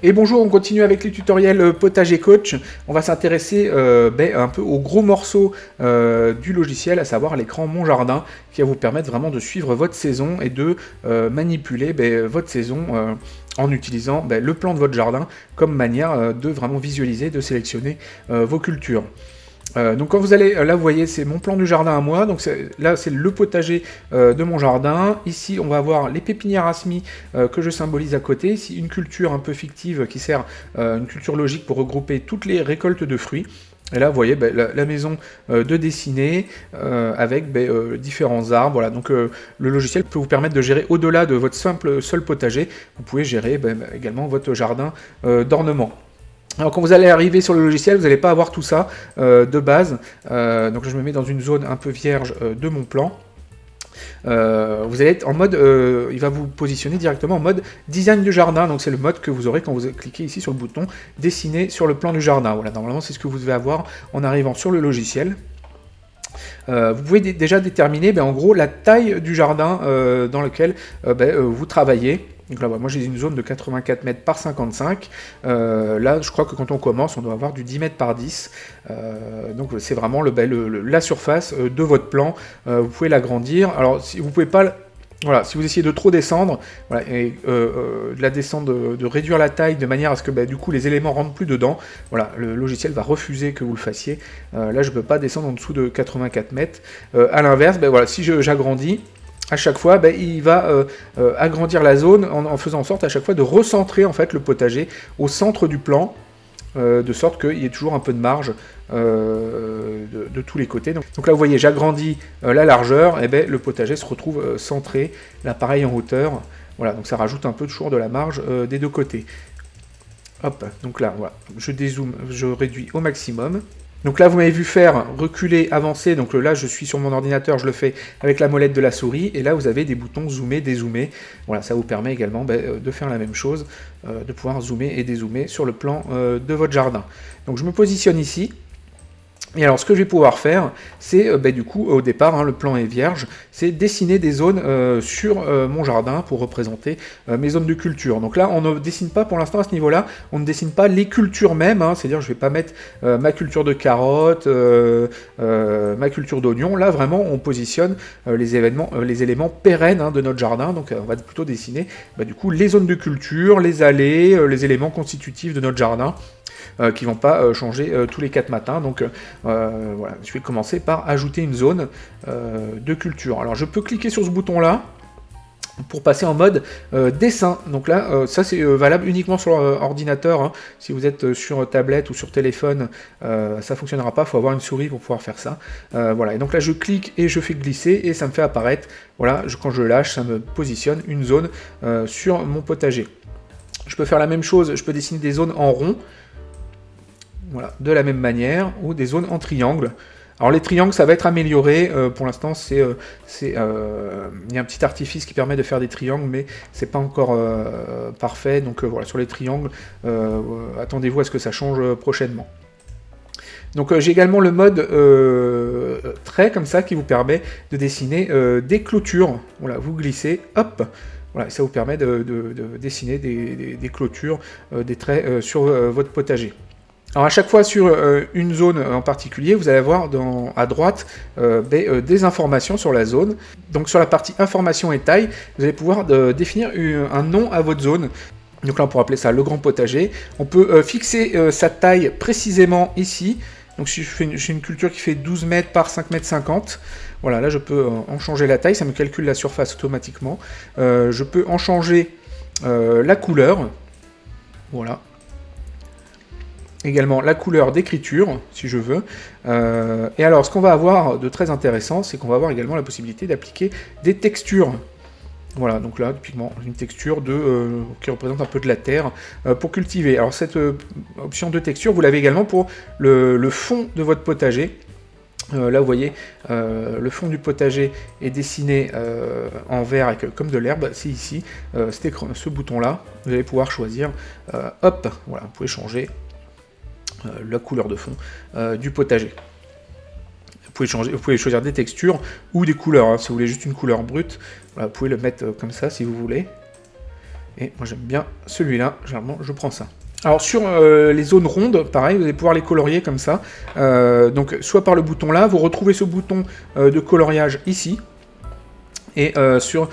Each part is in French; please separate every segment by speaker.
Speaker 1: Et bonjour, on continue avec les tutoriels Potager Coach. On va s'intéresser un peu aux gros morceaux du logiciel, à savoir l'écran Mon Jardin, qui va vous permettre vraiment de suivre votre saison et de manipuler votre saison en utilisant le plan de votre jardin comme manière de vraiment visualiser, de sélectionner vos cultures. Donc quand vous allez, là vous voyez c'est mon plan du jardin à moi, donc là c'est le potager de mon jardin. Ici on va avoir les pépinières à semis que je symbolise à côté. Ici une culture un peu fictive qui sert, une culture logique pour regrouper toutes les récoltes de fruits. Et là vous voyez la maison de dessiner avec différents arbres. Voilà. Donc le logiciel peut vous permettre de gérer au-delà de votre seul potager. Vous pouvez gérer également votre jardin d'ornement. Alors quand vous allez arriver sur le logiciel, vous n'allez pas avoir tout ça de base. Donc je me mets dans une zone un peu vierge de mon plan. Vous allez être en mode, il va vous positionner directement en mode design du jardin. Donc c'est le mode que vous aurez quand vous cliquez ici sur le bouton dessiner sur le plan du jardin. Voilà, normalement c'est ce que vous devez avoir en arrivant sur le logiciel. Vous pouvez déjà déterminer en gros la taille du jardin dans lequel vous travaillez. Donc là, moi j'ai une zone de 84 mètres par 55. Là, je crois que quand on commence, on doit avoir du 10 mètres par 10. Donc c'est vraiment la surface de votre plan. Vous pouvez l'agrandir. Alors, si vous pouvez pas... Voilà, si vous essayez de trop descendre, voilà, et de la descendre, de réduire la taille de manière à ce que du coup les éléments rentrent plus dedans, voilà, le logiciel va refuser que vous le fassiez. Là, je ne peux pas descendre en dessous de 84 mètres. À l'inverse, voilà, si j'agrandis, à chaque fois, il va agrandir la zone en faisant en sorte à chaque fois de recentrer en fait le potager au centre du plan, de sorte qu'il y ait toujours un peu de marge de tous les côtés. Donc là, vous voyez, j'agrandis la largeur, et le potager se retrouve centré, là pareil en hauteur. Voilà, donc ça rajoute un peu toujours de la marge des deux côtés. Hop, donc là, voilà, je dézoome, je réduis au maximum. Donc là, vous m'avez vu faire reculer, avancer. Donc là, je suis sur mon ordinateur, je le fais avec la molette de la souris. Et là, vous avez des boutons zoomer, dézoomer. Voilà, ça vous permet également de faire la même chose, de pouvoir zoomer et dézoomer sur le plan de votre jardin. Donc je me positionne ici. Et alors ce que je vais pouvoir faire, c'est du coup au départ, le plan est vierge, c'est dessiner des zones sur mon jardin pour représenter mes zones de culture. Donc là on ne dessine pas pour l'instant à ce niveau-là, on ne dessine pas les cultures mêmes, c'est-à-dire je ne vais pas mettre ma culture de carottes, ma culture d'oignons. Là vraiment on positionne les éléments pérennes de notre jardin, donc on va plutôt dessiner du coup les zones de culture, les allées, les éléments constitutifs de notre jardin. Qui ne vont pas changer tous les 4 matins. Donc voilà, je vais commencer par ajouter une zone de culture. Alors je peux cliquer sur ce bouton-là pour passer en mode dessin. Donc là, ça c'est valable uniquement sur ordinateur. Si vous êtes sur tablette ou sur téléphone, ça ne fonctionnera pas, il faut avoir une souris pour pouvoir faire ça. Voilà, et donc là je clique et je fais glisser et ça me fait apparaître, voilà, quand je lâche, ça me positionne une zone sur mon potager. Je peux faire la même chose, je peux dessiner des zones en rond. Voilà, de la même manière, ou des zones en triangle. Alors les triangles, ça va être amélioré. Pour l'instant, il y a un petit artifice qui permet de faire des triangles, mais c'est pas encore parfait. Donc voilà, sur les triangles, attendez-vous à ce que ça change prochainement. Donc j'ai également le mode trait comme ça qui vous permet de dessiner des clôtures. Voilà, vous glissez, hop. Voilà, ça vous permet de dessiner des clôtures, des traits sur votre potager. Alors à chaque fois sur une zone en particulier, vous allez avoir à droite des informations sur la zone. Donc sur la partie information et taille, vous allez pouvoir définir un nom à votre zone. Donc là on pourrait appeler ça le grand potager. On peut fixer sa taille précisément ici. Donc si j'ai une culture qui fait 12 mètres par 5 mètres 50, voilà, là je peux en changer la taille, ça me calcule la surface automatiquement. Je peux en changer la couleur, voilà. Également la couleur d'écriture, si je veux. Et alors, ce qu'on va avoir de très intéressant, c'est qu'on va avoir également la possibilité d'appliquer des textures. Voilà, donc là, typiquement, une texture qui représente un peu de la terre pour cultiver. Alors, cette option de texture, vous l'avez également pour le fond de votre potager. Là, vous voyez, le fond du potager est dessiné en vert avec comme de l'herbe. C'est ici, ce bouton-là. Vous allez pouvoir choisir, hop, voilà, vous pouvez changer la couleur de fond du potager. Vous pouvez choisir des textures ou des couleurs. Si vous voulez juste une couleur brute, voilà, vous pouvez le mettre comme ça si vous voulez. Et moi j'aime bien celui-là, généralement je prends ça. Alors sur les zones rondes, pareil, vous allez pouvoir les colorier comme ça. Donc soit par le bouton là, vous retrouvez ce bouton de coloriage ici. Et sur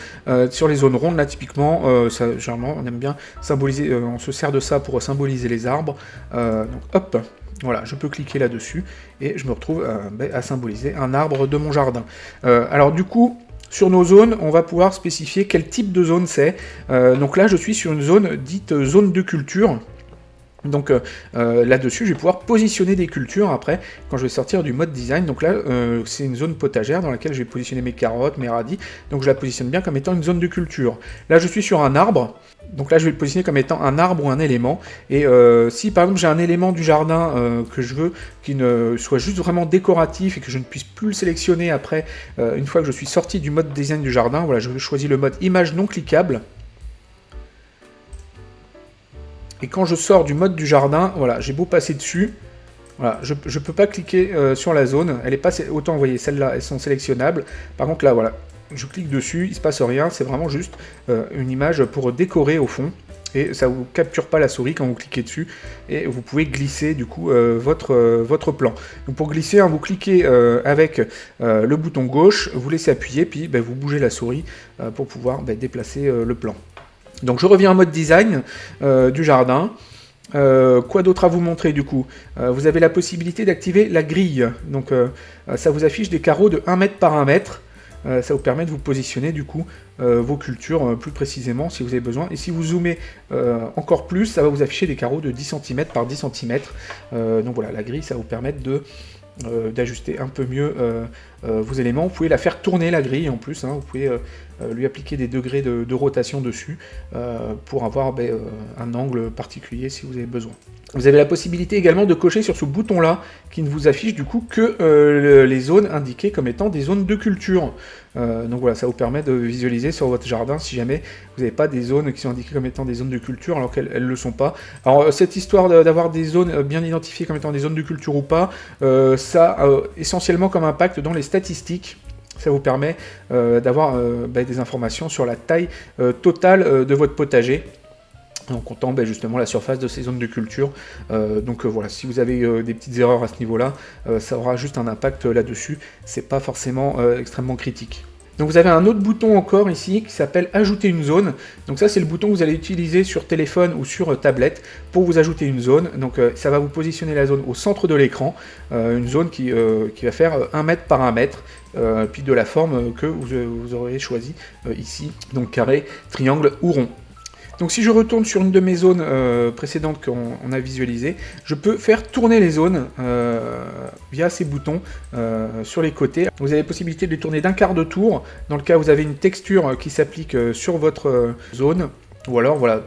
Speaker 1: les zones rondes, là, typiquement, généralement, on aime bien symboliser, on se sert de ça pour symboliser les arbres. Donc, hop, voilà, je peux cliquer là-dessus, et je me retrouve à symboliser un arbre de mon jardin. Alors, du coup, sur nos zones, on va pouvoir spécifier quel type de zone c'est. Donc là, je suis sur une zone dite zone de culture. Donc là-dessus, je vais pouvoir positionner des cultures après, quand je vais sortir du mode design. Donc là, c'est une zone potagère dans laquelle je vais positionner mes carottes, mes radis. Donc je la positionne bien comme étant une zone de culture. Là, je suis sur un arbre. Donc là, je vais le positionner comme étant un arbre ou un élément. Et si par exemple j'ai un élément du jardin que je veux qui ne soit juste vraiment décoratif et que je ne puisse plus le sélectionner après, une fois que je suis sorti du mode design du jardin, voilà, je choisis le mode image non cliquable. Et quand je sors du mode du jardin, voilà, j'ai beau passer dessus, voilà, je ne peux pas cliquer sur la zone. Elle est pas, autant vous voyez, celles-là, elles sont sélectionnables. Par contre là, voilà, je clique dessus, il ne se passe rien. C'est vraiment juste une image pour décorer au fond. Et ça ne vous capture pas la souris quand vous cliquez dessus. Et vous pouvez glisser du coup votre plan. Donc pour glisser, hein, vous cliquez avec le bouton gauche, vous laissez appuyer, puis vous bougez la souris pour pouvoir déplacer le plan. Donc je reviens en mode design du jardin. Quoi d'autre à vous montrer du coup? Vous avez la possibilité d'activer la grille. Donc ça vous affiche des carreaux de 1 mètre par 1 mètre. Ça vous permet de vous positionner du coup vos cultures plus précisément si vous avez besoin. Et si vous zoomez encore plus, ça va vous afficher des carreaux de 10 cm par 10 cm. Donc voilà, la grille, ça va vous permettre d'ajuster un peu mieux vos éléments. Vous pouvez la faire tourner la grille en plus, hein. Vous pouvez lui appliquer des degrés de rotation dessus pour avoir un angle particulier si vous avez besoin. Vous avez la possibilité également de cocher sur ce bouton-là qui ne vous affiche du coup que les zones indiquées comme étant des zones de culture. Donc voilà, ça vous permet de visualiser sur votre jardin si jamais vous n'avez pas des zones qui sont indiquées comme étant des zones de culture alors qu'elles ne le sont pas. Alors cette histoire d'avoir des zones bien identifiées comme étant des zones de culture ou pas, ça a essentiellement comme impact dans les statistiques. Ça vous permet d'avoir des informations sur la taille totale de votre potager, en comptant justement la surface de ces zones de culture. Donc voilà, si vous avez des petites erreurs à ce niveau-là, ça aura juste un impact là-dessus. C'est pas forcément extrêmement critique. Donc vous avez un autre bouton encore ici qui s'appelle ajouter une zone. Donc ça c'est le bouton que vous allez utiliser sur téléphone ou sur tablette pour vous ajouter une zone. Donc ça va vous positionner la zone au centre de l'écran, une zone qui va faire 1 mètre par 1 mètre, puis de la forme que vous aurez choisi ici, donc carré, triangle ou rond. Donc si je retourne sur une de mes zones précédentes qu'on a visualisées, je peux faire tourner les zones via ces boutons sur les côtés. Vous avez la possibilité de les tourner d'1/4 de tour, dans le cas où vous avez une texture qui s'applique sur votre zone, ou alors voilà,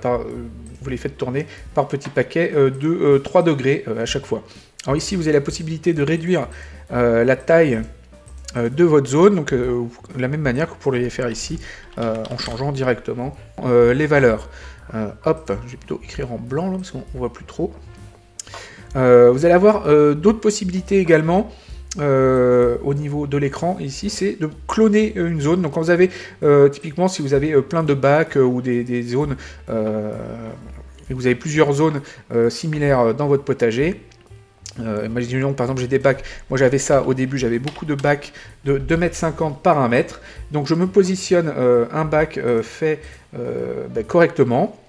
Speaker 1: vous les faites tourner par petits paquets de 3 degrés à chaque fois. Alors ici vous avez la possibilité de réduire la taille de votre zone, donc de la même manière que vous pourriez faire ici en changeant directement les valeurs. Hop, je vais plutôt écrire en blanc là, parce qu'on ne voit plus trop. Vous allez avoir d'autres possibilités également au niveau de l'écran ici, c'est de cloner une zone. Donc quand vous avez typiquement si vous avez plein de bacs ou des zones et vous avez plusieurs zones similaires dans votre potager. Imaginons par exemple j'ai des bacs, moi j'avais ça au début, j'avais beaucoup de bacs de 2,50 m par 1 mètre, donc je me positionne un bac fait correctement.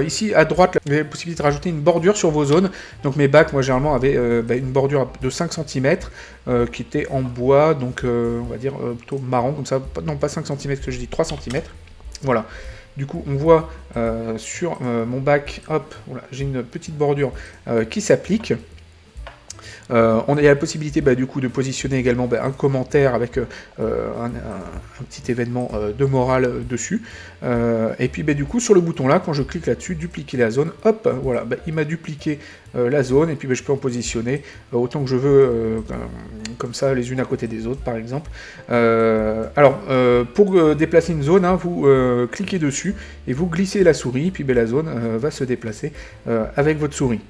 Speaker 1: Ici à droite, vous avez la possibilité de rajouter une bordure sur vos zones. Donc mes bacs, moi généralement avaient une bordure de 5 cm qui était en bois, donc on va dire plutôt marron, comme ça, non pas 5 cm que je dis 3 cm. Voilà. Du coup, on voit sur mon bac, hop, voilà, j'ai une petite bordure qui s'applique. On a la possibilité du coup de positionner également un commentaire avec un petit événement de morale dessus. Et puis du coup sur le bouton là, quand je clique là-dessus, dupliquer la zone, hop, voilà, il m'a dupliqué la zone et puis je peux en positionner autant que je veux, comme ça les unes à côté des autres par exemple. Alors pour déplacer une zone, hein, vous cliquez dessus et vous glissez la souris, puis la zone va se déplacer avec votre souris.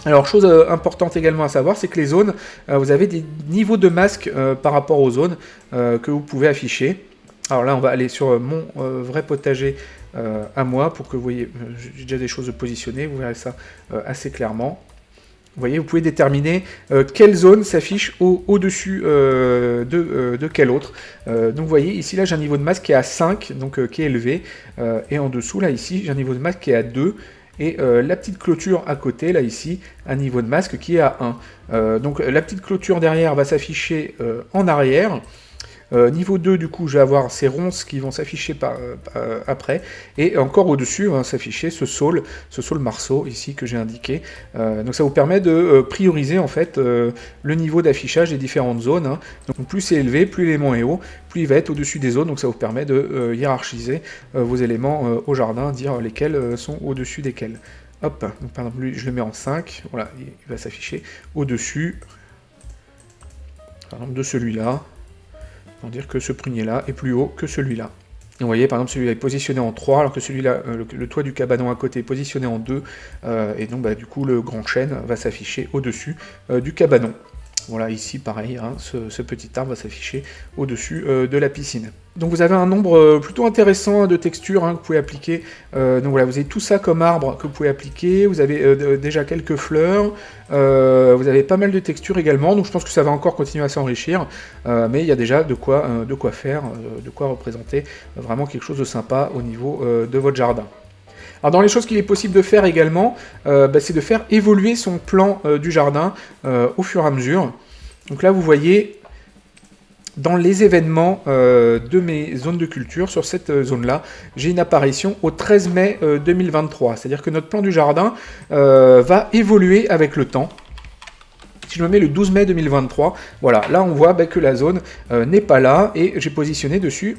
Speaker 1: Alors, chose importante également à savoir, c'est que les zones, vous avez des niveaux de masque par rapport aux zones que vous pouvez afficher. Alors là, on va aller sur mon vrai potager à moi pour que vous voyez, j'ai déjà des choses positionnées, vous verrez ça assez clairement. Vous voyez, vous pouvez déterminer quelle zone s'affiche au-dessus de quelle autre. Donc vous voyez, ici là j'ai un niveau de masque qui est à 5, donc qui est élevé, et en dessous là ici j'ai un niveau de masque qui est à 2, et la petite clôture à côté là ici, un niveau de masque qui est à 1. Donc la petite clôture derrière va s'afficher en arrière. Niveau 2, du coup, je vais avoir ces ronces qui vont s'afficher après, et encore au-dessus va s'afficher ce saule marceau ici que j'ai indiqué. Donc ça vous permet de prioriser en fait le niveau d'affichage des différentes zones. Hein. Donc plus c'est élevé, plus l'élément est haut, plus il va être au-dessus des zones. Donc ça vous permet de hiérarchiser vos éléments au jardin, dire lesquels sont au-dessus desquels. Hop, donc par exemple, lui, je le mets en 5, voilà, il va s'afficher au-dessus, par exemple, de celui-là. Pour dire que ce prunier-là est plus haut que celui-là. Vous voyez, par exemple, celui-là est positionné en 3, alors que celui-là, le toit du cabanon à côté est positionné en 2, et donc du coup, le grand chêne va s'afficher au-dessus du cabanon. Voilà, ici, pareil, hein, ce petit arbre va s'afficher au-dessus de la piscine. Donc vous avez un nombre plutôt intéressant de textures que vous pouvez appliquer. Donc voilà, vous avez tout ça comme arbre que vous pouvez appliquer. Vous avez déjà quelques fleurs. Vous avez pas mal de textures également. Donc je pense que ça va encore continuer à s'enrichir. Mais il y a déjà de quoi faire, de quoi représenter vraiment quelque chose de sympa au niveau de votre jardin. Alors dans les choses qu'il est possible de faire également, c'est de faire évoluer son plan du jardin au fur et à mesure. Donc là vous voyez dans les événements de mes zones de culture, sur cette zone-là, j'ai une apparition au 13 mai 2023. C'est-à-dire que notre plan du jardin va évoluer avec le temps. Si je me mets le 12 mai 2023, voilà, là on voit que la zone n'est pas là, et j'ai positionné dessus,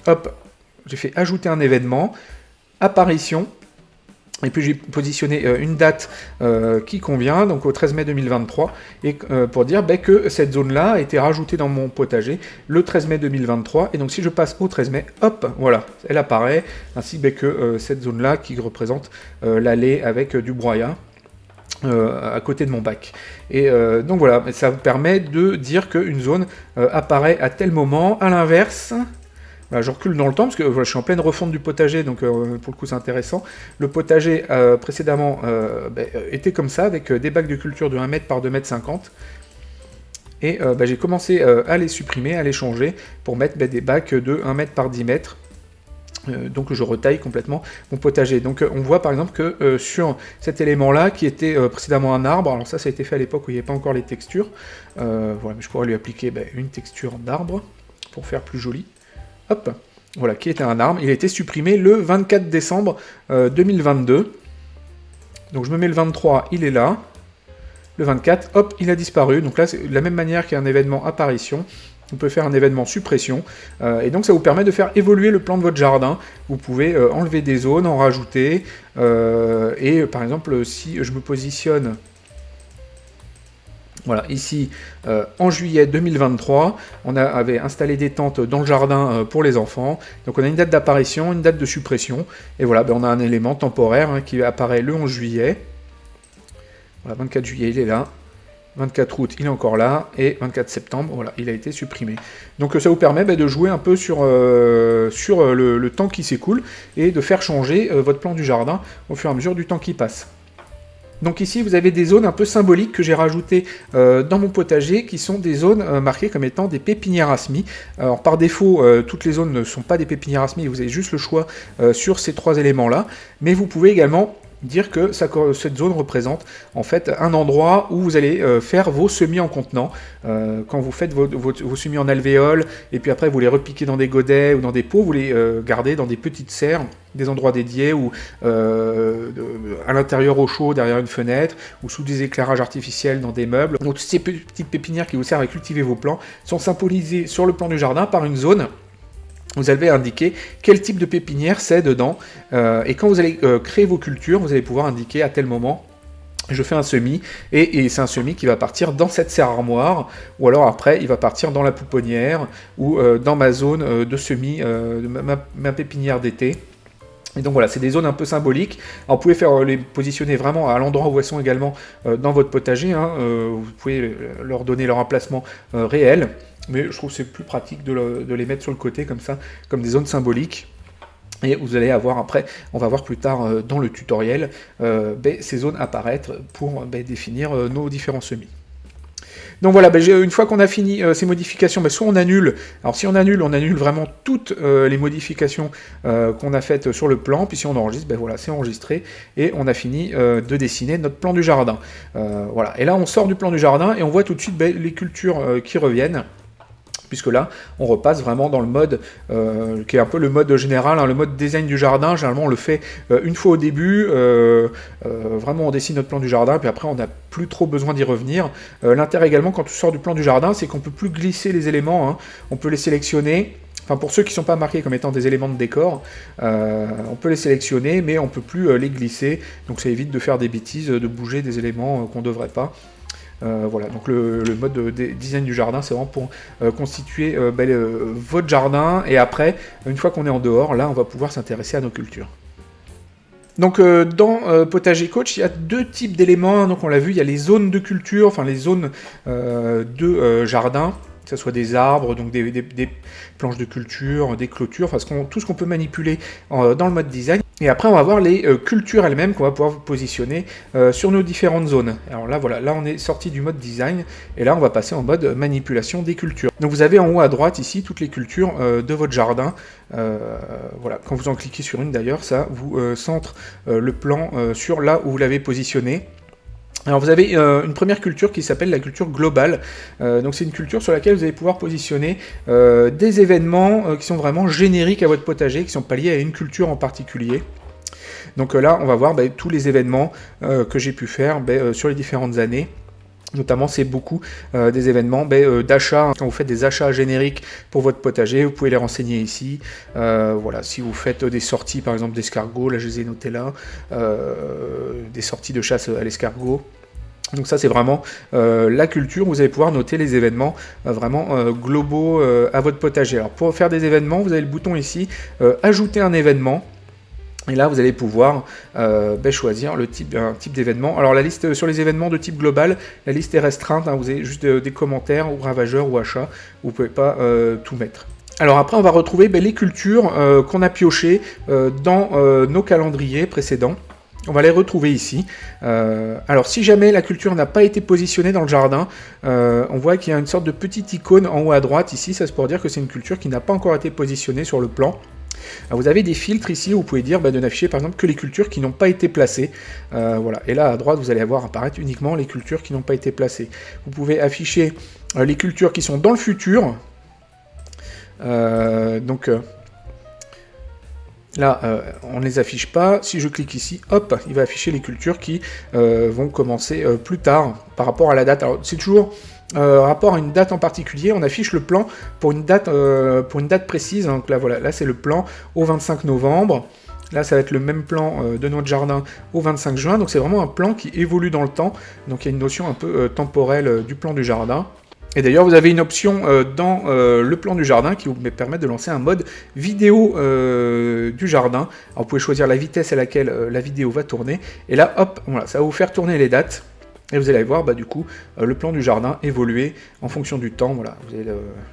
Speaker 1: hop, j'ai fait ajouter un événement, apparition, et puis j'ai positionné une date qui convient, donc au 13 mai 2023, et pour dire que cette zone-là a été rajoutée dans mon potager le 13 mai 2023, et donc si je passe au 13 mai, hop, voilà, elle apparaît, ainsi que cette zone-là qui représente l'allée avec du broyat à côté de mon bac. Et donc voilà, ça vous permet de dire qu'une zone apparaît à tel moment. À l'inverse, voilà, je recule dans le temps, parce que voilà, je suis en pleine refonte du potager, donc pour le coup c'est intéressant. Le potager précédemment était comme ça, avec des bacs de culture de 1 mètre par 2 mètres 50. Et j'ai commencé à les supprimer, à les changer, pour mettre des bacs de 1 mètre par 10 mètres. Donc je retaille complètement mon potager. Donc on voit par exemple que sur cet élément-là, qui était précédemment un arbre, alors ça a été fait à l'époque où il n'y avait pas encore les textures, voilà, mais je pourrais lui appliquer une texture d'arbre, pour faire plus joli. Hop, voilà, qui était un arbre. Il a été supprimé le 24 décembre 2022. Donc je me mets le 23, il est là. Le 24, hop, il a disparu. Donc là, c'est de la même manière qu'il y a un événement apparition. On peut faire un événement suppression. Et donc ça vous permet de faire évoluer le plan de votre jardin. Vous pouvez enlever des zones, en rajouter. Et par exemple, si je me positionne... Voilà, ici, en juillet 2023, on avait installé des tentes dans le jardin pour les enfants. Donc on a une date d'apparition, une date de suppression. Et voilà, on a un élément temporaire qui apparaît le 11 juillet. Voilà, 24 juillet, il est là. 24 août, il est encore là. Et 24 septembre, voilà, il a été supprimé. Donc ça vous permet de jouer un peu sur le temps qui s'écoule et de faire changer votre plan du jardin au fur et à mesure du temps qui passe. Donc ici, vous avez des zones un peu symboliques que j'ai rajoutées dans mon potager, qui sont des zones marquées comme étant des pépinières à semis. Alors par défaut, toutes les zones ne sont pas des pépinières à semis, vous avez juste le choix sur ces 3 éléments-là, mais vous pouvez également dire que cette zone représente en fait un endroit où vous allez faire vos semis en contenant. Quand vous faites vos semis en alvéole, et puis après vous les repiquez dans des godets ou dans des pots, vous les gardez dans des petites serres, des endroits dédiés, ou à l'intérieur au chaud, derrière une fenêtre, ou sous des éclairages artificiels dans des meubles. Donc toutes ces petites pépinières qui vous servent à cultiver vos plants sont symbolisées sur le plan du jardin par une zone. Vous allez indiquer quel type de pépinière c'est dedans, et quand vous allez créer vos cultures, vous allez pouvoir indiquer à tel moment je fais un semis, et c'est un semis qui va partir dans cette serre armoire, ou alors après il va partir dans la pouponnière, ou dans ma zone de semis, de ma pépinière d'été. Et donc voilà, c'est des zones un peu symboliques. Alors vous pouvez les positionner vraiment à l'endroit où elles sont également dans votre potager, vous pouvez leur donner leur emplacement réel, mais je trouve que c'est plus pratique de les mettre sur le côté comme ça, comme des zones symboliques. Et vous allez avoir après, on va voir plus tard dans le tutoriel, ces zones apparaître pour définir nos différents semis. Donc voilà, une fois qu'on a fini ces modifications, soit on annule. Alors si on annule vraiment toutes les modifications qu'on a faites sur le plan, puis si on enregistre, voilà, c'est enregistré, et on a fini de dessiner notre plan du jardin. Voilà, et là on sort du plan du jardin, et on voit tout de suite les cultures qui reviennent, puisque là, on repasse vraiment dans le mode qui est un peu le mode général, le mode design du jardin. Généralement, on le fait une fois au début, vraiment on dessine notre plan du jardin, puis après on n'a plus trop besoin d'y revenir. L'intérêt également, quand on sort du plan du jardin, c'est qu'on ne peut plus glisser les éléments, on peut les sélectionner. Enfin, pour ceux qui ne sont pas marqués comme étant des éléments de décor, on peut les sélectionner, mais on ne peut plus les glisser, donc ça évite de faire des bêtises, de bouger des éléments qu'on ne devrait pas. Voilà, donc le mode de design du jardin, c'est vraiment pour constituer votre jardin, et après, une fois qu'on est en dehors, là, on va pouvoir s'intéresser à nos cultures. Donc dans Potager Coach, il y a deux types d'éléments, donc on l'a vu, il y a les zones de culture, enfin les zones de jardin, que ce soit des arbres, donc des planches de culture, des clôtures, enfin tout ce qu'on peut manipuler dans le mode design. Et après, on va voir les cultures elles-mêmes qu'on va pouvoir positionner sur nos différentes zones. Alors là, voilà, là on est sorti du mode design, et là on va passer en mode manipulation des cultures. Donc vous avez en haut à droite ici toutes les cultures de votre jardin. Voilà, quand vous en cliquez sur une d'ailleurs, ça vous centre le plan sur là où vous l'avez positionné. Alors vous avez une première culture qui s'appelle la culture globale, donc c'est une culture sur laquelle vous allez pouvoir positionner des événements qui sont vraiment génériques à votre potager, qui sont pas liés à une culture en particulier. Donc là on va voir tous les événements que j'ai pu faire sur les différentes années. Notamment, c'est beaucoup des événements d'achat. Quand vous faites des achats génériques pour votre potager, vous pouvez les renseigner ici. Voilà, si vous faites des sorties, par exemple d'escargots, là je les ai notés là, des sorties de chasse à l'escargot. Donc ça, c'est vraiment la culture où vous allez pouvoir noter les événements vraiment globaux à votre potager. Alors pour faire des événements, vous avez le bouton ici, ajouter un événement. Et là, vous allez pouvoir choisir un type d'événement. Alors la liste sur les événements de type global, la liste est restreinte, vous avez juste des commentaires ou ravageurs ou achats, vous ne pouvez pas tout mettre. Alors après, on va retrouver les cultures qu'on a piochées dans nos calendriers précédents. On va les retrouver ici. Alors si jamais la culture n'a pas été positionnée dans le jardin, on voit qu'il y a une sorte de petite icône en haut à droite ici, ça c'est pour dire que c'est une culture qui n'a pas encore été positionnée sur le plan. Alors vous avez des filtres ici où vous pouvez dire de n'afficher par exemple que les cultures qui n'ont pas été placées. Voilà. Et là à droite vous allez avoir apparaître uniquement les cultures qui n'ont pas été placées. Vous pouvez afficher les cultures qui sont dans le futur. Là, on ne les affiche pas. Si je clique ici, hop, il va afficher les cultures qui vont commencer plus tard par rapport à la date. Alors c'est toujours rapport à une date en particulier. On affiche le plan pour une date précise. Donc là, voilà, là c'est le plan au 25 novembre. Là, ça va être le même plan de notre jardin au 25 juin. Donc c'est vraiment un plan qui évolue dans le temps. Donc il y a une notion un peu temporelle du plan du jardin. Et d'ailleurs, vous avez une option dans le plan du jardin qui vous permet de lancer un mode vidéo du jardin. Alors, vous pouvez choisir la vitesse à laquelle la vidéo va tourner. Et là, hop, voilà, ça va vous faire tourner les dates. Et vous allez voir, du coup, le plan du jardin évoluer en fonction du temps. Voilà, vous avez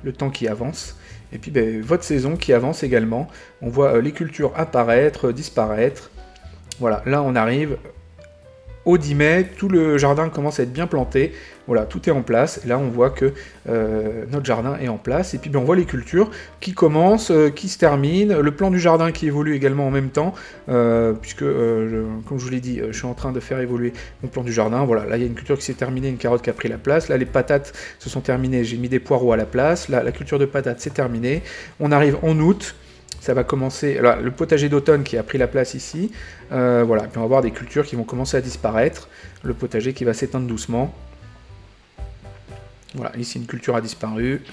Speaker 1: le temps qui avance. Et puis, votre saison qui avance également. On voit les cultures apparaître, disparaître. Voilà, là, on arrive au 10 mai, tout le jardin commence à être bien planté, voilà, tout est en place, et là on voit que notre jardin est en place, et puis on voit les cultures qui commencent, qui se terminent, le plan du jardin qui évolue également en même temps, puisque, comme je vous l'ai dit, je suis en train de faire évoluer mon plan du jardin, voilà, là il y a une culture qui s'est terminée, une carotte qui a pris la place, là les patates se sont terminées, j'ai mis des poireaux à la place, là la culture de patates c'est terminé, on arrive en août, ça va commencer, alors, le potager d'automne qui a pris la place ici, voilà, puis on va avoir des cultures qui vont commencer à disparaître, le potager qui va s'éteindre doucement, voilà, ici une culture a disparu,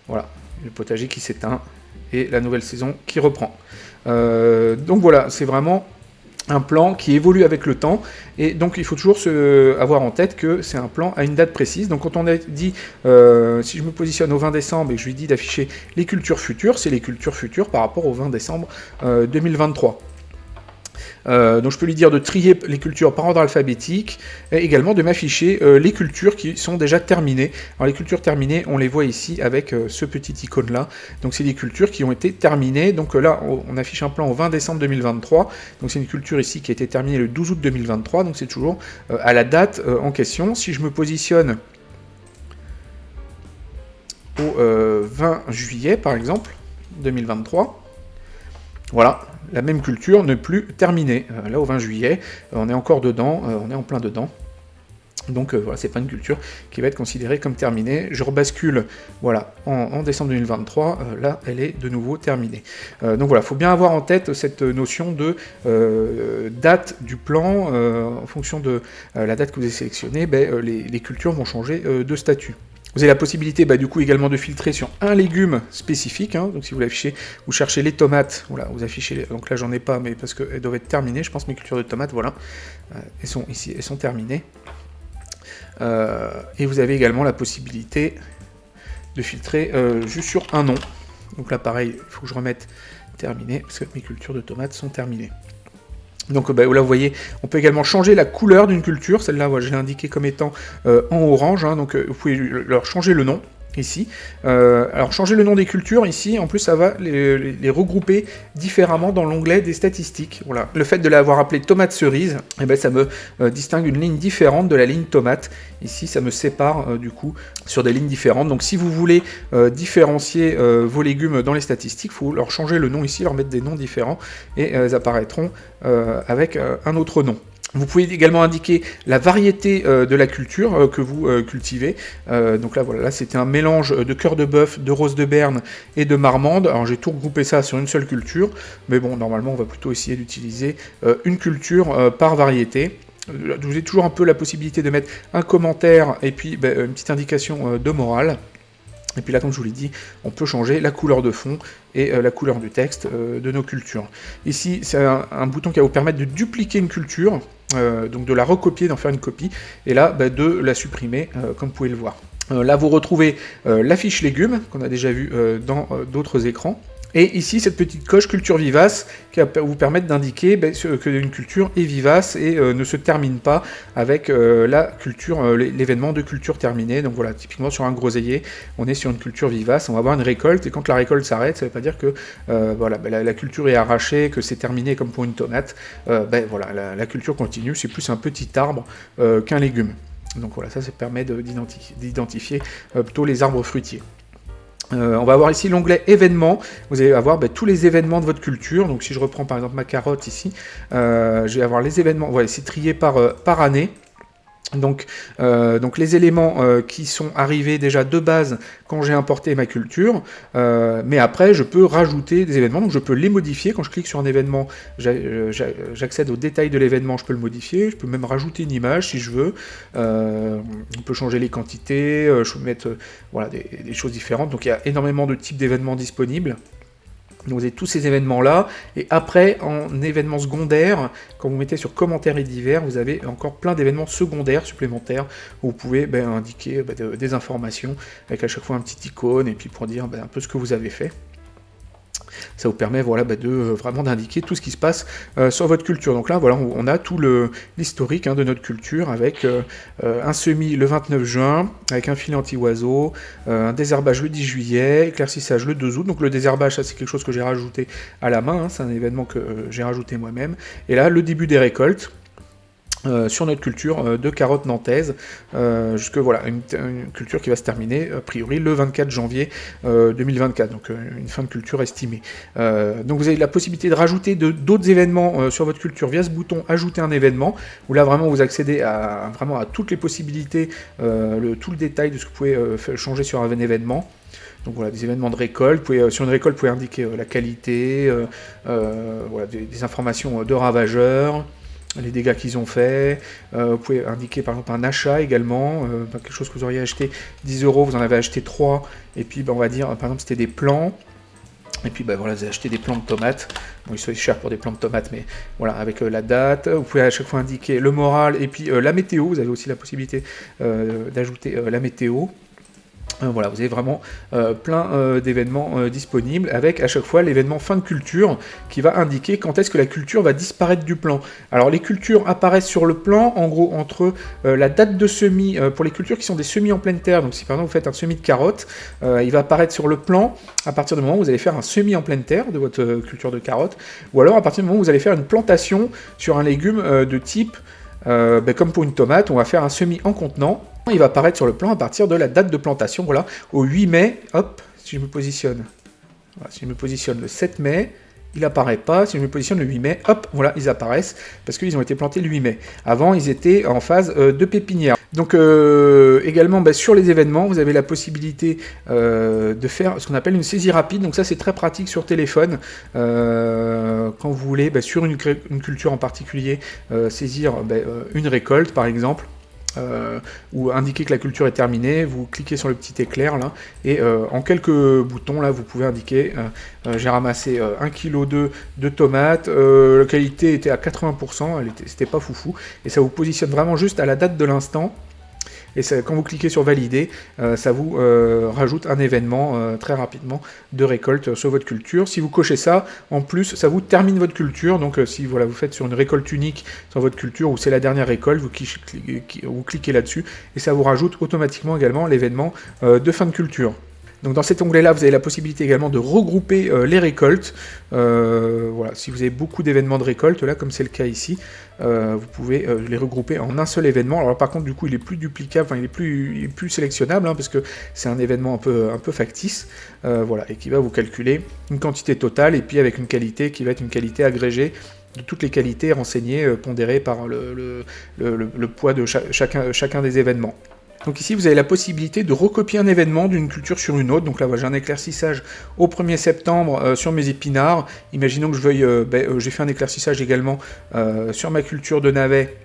Speaker 1: voilà, le potager qui s'éteint, et la nouvelle saison qui reprend. Donc voilà, c'est vraiment un plan qui évolue avec le temps, et donc il faut toujours avoir en tête que c'est un plan à une date précise. Donc quand on a dit, si je me positionne au 20 décembre et que je lui dis d'afficher les cultures futures, c'est les cultures futures par rapport au 20 décembre 2023. Donc je peux lui dire de trier les cultures par ordre alphabétique, et également de m'afficher les cultures qui sont déjà terminées. Alors les cultures terminées, on les voit ici avec ce petit icône là. Donc c'est des cultures qui ont été terminées. Donc là, on affiche un plan au 20 décembre 2023. Donc c'est une culture ici qui a été terminée le 12 août 2023. Donc c'est toujours à la date en question. Si je me positionne au 20 juillet par exemple 2023, voilà, la même culture ne plus terminée. Là, au 20 juillet, on est encore dedans, on est en plein dedans. Donc voilà, c'est pas une culture qui va être considérée comme terminée. Je rebascule, voilà, en décembre 2023, là, elle est de nouveau terminée. Donc voilà, il faut bien avoir en tête cette notion de date du plan. En fonction de la date que vous avez sélectionnée, les cultures vont changer de statut. Vous avez la possibilité du coup également de filtrer sur un légume spécifique, hein. Donc si vous l'affichez, vous cherchez les tomates, voilà, vous affichez, donc là j'en ai pas, mais parce qu'elles doivent être terminées, je pense mes cultures de tomates, voilà, elles sont ici, elles sont terminées. Et vous avez également la possibilité de filtrer juste sur un nom. Donc là pareil, il faut que je remette terminé, parce que mes cultures de tomates sont terminées. Donc là vous voyez, on peut également changer la couleur d'une culture, celle-là je l'ai indiquée comme étant en orange, hein, donc vous pouvez leur changer le nom ici. Alors changer le nom des cultures ici, en plus ça va les regrouper différemment dans l'onglet des statistiques. Voilà. Le fait de l'avoir appelé tomate cerise, ça me distingue une ligne différente de la ligne tomate. Ici ça me sépare du coup sur des lignes différentes. Donc si vous voulez différencier vos légumes dans les statistiques, il faut leur changer le nom ici, leur mettre des noms différents et elles apparaîtront avec un autre nom. Vous pouvez également indiquer la variété de la culture que vous cultivez. Donc là, voilà, là c'était un mélange de cœur de bœuf, de rose de Berne et de marmande. Alors j'ai tout regroupé ça sur une seule culture, mais bon, normalement on va plutôt essayer d'utiliser une culture par variété. Vous avez toujours un peu la possibilité de mettre un commentaire et puis une petite indication de morale. Et puis là, comme je vous l'ai dit, on peut changer la couleur de fond et la couleur du texte de nos cultures. Ici, c'est un bouton qui va vous permettre de dupliquer une culture, donc de la recopier, d'en faire une copie, et là, de la supprimer, comme vous pouvez le voir. Là, vous retrouvez la fiche légumes, qu'on a déjà vu dans d'autres écrans. Et ici, cette petite coche culture vivace qui va vous permettre d'indiquer qu'une culture est vivace et ne se termine pas avec la culture, l'événement de culture terminée. Donc voilà, typiquement sur un groseillier, on est sur une culture vivace, on va avoir une récolte, et quand la récolte s'arrête, ça ne veut pas dire que la culture est arrachée, que c'est terminé comme pour une tomate. Voilà, la culture continue, c'est plus un petit arbre qu'un légume. Donc voilà, ça permet d'identifier plutôt les arbres fruitiers. On va avoir ici l'onglet événements. Vous allez avoir tous les événements de votre culture. Donc si je reprends par exemple ma carotte ici, je vais avoir les événements. Voilà, c'est trié par année. Donc les éléments qui sont arrivés déjà de base quand j'ai importé ma culture, mais après je peux rajouter des événements, donc je peux les modifier. Quand je clique sur un événement, j'accède au détail de l'événement, je peux le modifier, je peux même rajouter une image si je veux, on peut changer les quantités, je peux mettre des choses différentes, donc il y a énormément de types d'événements disponibles. Donc vous avez tous ces événements-là, et après, en événements secondaires, quand vous mettez sur commentaires et divers, vous avez encore plein d'événements secondaires supplémentaires, où vous pouvez indiquer des informations, avec à chaque fois un petit icône, et puis pour dire un peu ce que vous avez fait. Ça vous permet vraiment d'indiquer tout ce qui se passe sur votre culture. Donc là, voilà, on a tout l'historique de notre culture avec un semis le 29 juin, avec un filet anti-oiseau, un désherbage le 10 juillet, éclaircissage le 2 août. Donc le désherbage, ça c'est quelque chose que j'ai rajouté à la main, c'est un événement que j'ai rajouté moi-même. Et là, le début des récoltes. Sur notre culture de carottes nantaises, jusque une culture qui va se terminer a priori le 24 janvier 2024, donc une fin de culture estimée. Donc vous avez la possibilité de rajouter d'autres événements sur votre culture via ce bouton ajouter un événement, où là vraiment vous accédez à toutes les possibilités, tout le détail de ce que vous pouvez changer sur un événement. Donc voilà, des événements de récolte. Sur une récolte, vous pouvez indiquer la qualité, des informations de ravageurs, les dégâts qu'ils ont fait. Vous pouvez indiquer par exemple un achat également, quelque chose que vous auriez acheté 10 €, vous en avez acheté 3, et puis on va dire par exemple c'était des plants, et puis vous avez acheté des plants de tomates. Bon, ils sont chers pour des plants de tomates, mais voilà, avec la date. Vous pouvez à chaque fois indiquer le moral, et puis la météo. Vous avez aussi la possibilité d'ajouter la météo. Voilà, vous avez vraiment plein d'événements disponibles avec à chaque fois l'événement fin de culture qui va indiquer quand est-ce que la culture va disparaître du plan. Alors les cultures apparaissent sur le plan en gros entre la date de semis pour les cultures qui sont des semis en pleine terre. Donc si par exemple vous faites un semis de carottes, il va apparaître sur le plan à partir du moment où vous allez faire un semis en pleine terre de votre culture de carottes, ou alors à partir du moment où vous allez faire une plantation sur un légume de type comme pour une tomate, on va faire un semis en contenant. Il va apparaître sur le plan à partir de la date de plantation, voilà, au 8 mai, hop, si je me positionne, voilà, si je me positionne le 7 mai, il apparaît pas, si je me positionne le 8 mai, hop, voilà, ils apparaissent, parce qu'ils ont été plantés le 8 mai. Avant, ils étaient en phase de pépinière. Donc également, sur les événements, vous avez la possibilité de faire ce qu'on appelle une saisie rapide, donc ça c'est très pratique sur téléphone, quand vous voulez, sur une culture en particulier, saisir une récolte par exemple, ou indiquer que la culture est terminée, vous cliquez sur le petit éclair là, et en quelques boutons là, vous pouvez indiquer j'ai ramassé 1 kg de tomates, la qualité était à 80%, c'était pas foufou, et ça vous positionne vraiment juste à la date de l'instant. Et ça, quand vous cliquez sur valider, ça vous rajoute un événement très rapidement de récolte sur votre culture. Si vous cochez ça, en plus, ça vous termine votre culture. Donc si voilà, vous faites sur une récolte unique sur votre culture, ou c'est la dernière récolte, vous cliquez là-dessus, et ça vous rajoute automatiquement également l'événement de fin de culture. Donc dans cet onglet-là, vous avez la possibilité également de regrouper les récoltes. Voilà, si vous avez beaucoup d'événements de récolte, là, comme c'est le cas ici, vous pouvez les regrouper en un seul événement. Alors par contre, du coup, il est plus duplicable, enfin, il est plus sélectionnable, parce que c'est un événement un peu factice, voilà, et qui va vous calculer une quantité totale, et puis avec une qualité qui va être une qualité agrégée de toutes les qualités renseignées, pondérées par le poids de chacun des événements. Donc ici, vous avez la possibilité de recopier un événement d'une culture sur une autre. Donc là, voilà, j'ai un éclaircissage au 1er septembre sur mes épinards. Imaginons que je veuille, j'ai fait un éclaircissage également sur ma culture de navets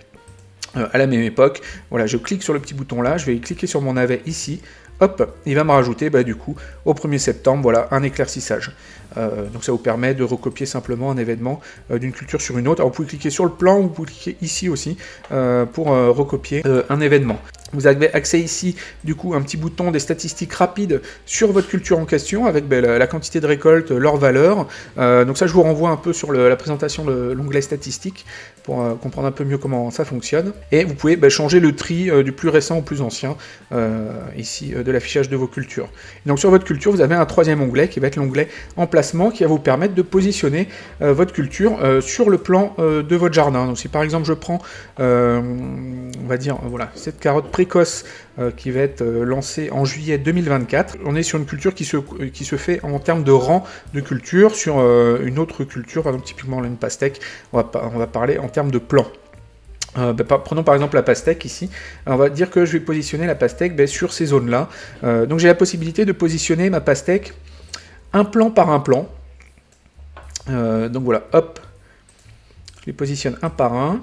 Speaker 1: à la même époque. Voilà, je clique sur le petit bouton là, je vais cliquer sur mon navet ici. Hop, il va me rajouter du coup au 1er septembre, voilà, un éclaircissage. Donc ça vous permet de recopier simplement un événement d'une culture sur une autre. Alors vous pouvez cliquer sur le plan, ou vous pouvez cliquer ici aussi pour recopier un événement. Vous avez accès ici, du coup, un petit bouton des statistiques rapides sur votre culture en question, avec la quantité de récolte, leur valeur. Donc ça, je vous renvoie un peu sur la présentation de l'onglet statistiques, pour comprendre un peu mieux comment ça fonctionne. Et vous pouvez changer le tri du plus récent au plus ancien, ici, de l'affichage de vos cultures. Et donc sur votre culture, vous avez un troisième onglet, qui va être l'onglet emplacement, qui va vous permettre de positionner votre culture sur le plan de votre jardin. Donc si par exemple je prends, on va dire, voilà, cette carotte précoce qui va être lancée en juillet 2024, on est sur une culture qui se fait en termes de rang de culture, sur une autre culture, par exemple typiquement une pastèque, on va parler en termes de plan. Prenons par exemple la pastèque ici, on va dire que je vais positionner la pastèque sur ces zones-là. Donc j'ai la possibilité de positionner ma pastèque un plan par un plan. Donc voilà, hop, je les positionne un par un.